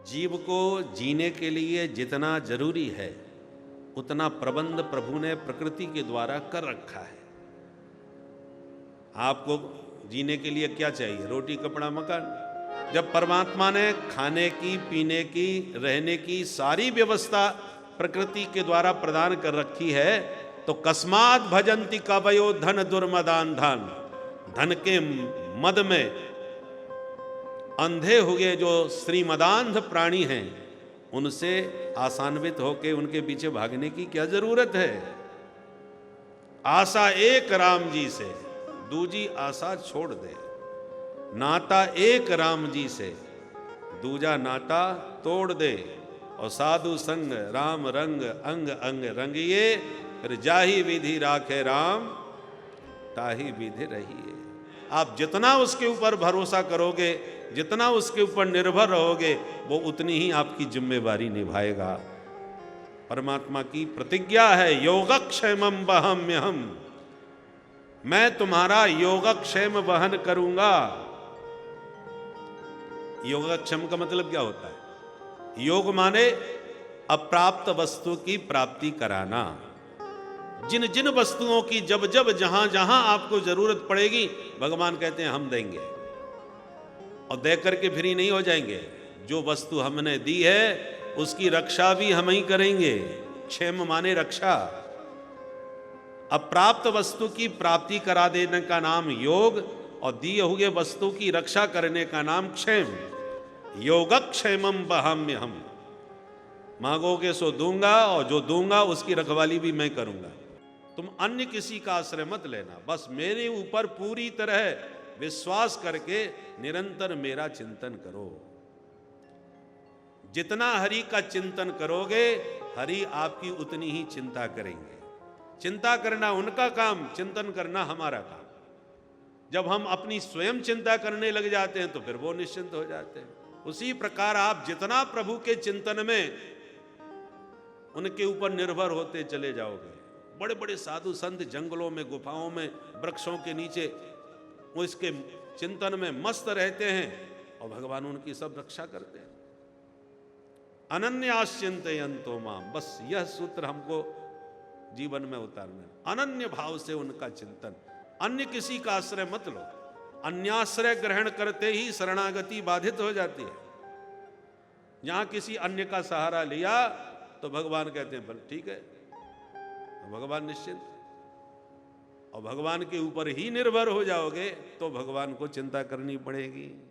जीव को जीने के लिए जितना जरूरी है उतना प्रबंध प्रभु ने प्रकृति के द्वारा कर रखा है। आपको जीने के लिए क्या चाहिए? रोटी, कपड़ा, मकान। जब परमात्मा ने खाने की, पीने की, रहने की सारी व्यवस्था प्रकृति के द्वारा प्रदान कर रखी है, तो कस्मात भजंती कवयो धन दुर्मदान धन। धन के मद में अंधे हुए जो श्रीमदांध प्राणी हैं, उनसे आसान्वित होकर उनके पीछे भागने की क्या जरूरत है? आशा एक राम जी से, दूजी आशा छोड़ दे। नाता एक राम जी से, दूजा नाता तोड़ दे। और साधु संग राम रंग अंग अंग रंगिए, फिर जाही विधि राखे राम ताही विधि रहिए। आप जितना उसके ऊपर भरोसा करोगे, जितना उसके ऊपर निर्भर रहोगे, वो उतनी ही आपकी जिम्मेवारी निभाएगा। परमात्मा की प्रतिज्ञा है, योगक्षेमम वहम्यहम्, मैं तुम्हारा योगक्षेम वहन करूंगा। योगक्षेम का मतलब क्या होता है? योग माने अप्राप्त वस्तु की प्राप्ति कराना। जिन जिन वस्तुओं की जब जब जहां जहां आपको जरूरत पड़ेगी, भगवान कहते हैं हम देंगे। और दे करके फ्री नहीं हो जाएंगे। जो वस्तु हमने दी है उसकी रक्षा भी हम ही करेंगे। क्षेम माने रक्षा। अप्राप्त वस्तु की प्राप्ति करा देने का नाम योग, और दिए हुए वस्तु की रक्षा करने का नाम क्षेम। योगक्षेमम वहाम्यहम्, मांगोगे सो दूंगा, और जो दूंगा उसकी रखवाली भी मैं करूंगा। तुम अन्य किसी का आश्रय मत लेना, बस मेरे ऊपर पूरी तरह विश्वास करके निरंतर मेरा चिंतन करो। जितना हरि का चिंतन करोगे, हरि आपकी उतनी ही चिंता करेंगे। चिंता करना उनका काम, चिंतन करना हमारा काम। जब हम अपनी स्वयं चिंता करने लग जाते हैं तो फिर वो निश्चिंत हो जाते हैं। उसी प्रकार आप जितना प्रभु के चिंतन में उनके ऊपर निर्भर होते चले जाओगे। बड़े बड़े साधु संत जंगलों में, गुफाओं में, वृक्षों के नीचे वो इसके चिंतन में मस्त रहते हैं, और भगवान उनकी सब रक्षा करते हैं। अनन्याश्चिन्तयन्तो माम, बस यह सूत्र हमको जीवन में उतारना है। अनन्य भाव से उनका चिंतन, अन्य किसी का आश्रय मत लो। अन्याश्रय ग्रहण करते ही शरणागति बाधित हो जाती है। जहां किसी अन्य का सहारा लिया तो भगवान कहते हैं बल ठीक है, तो भगवान निश्चिंत। और भगवान के ऊपर ही निर्भर हो जाओगे तो भगवान को चिंता करनी पड़ेगी।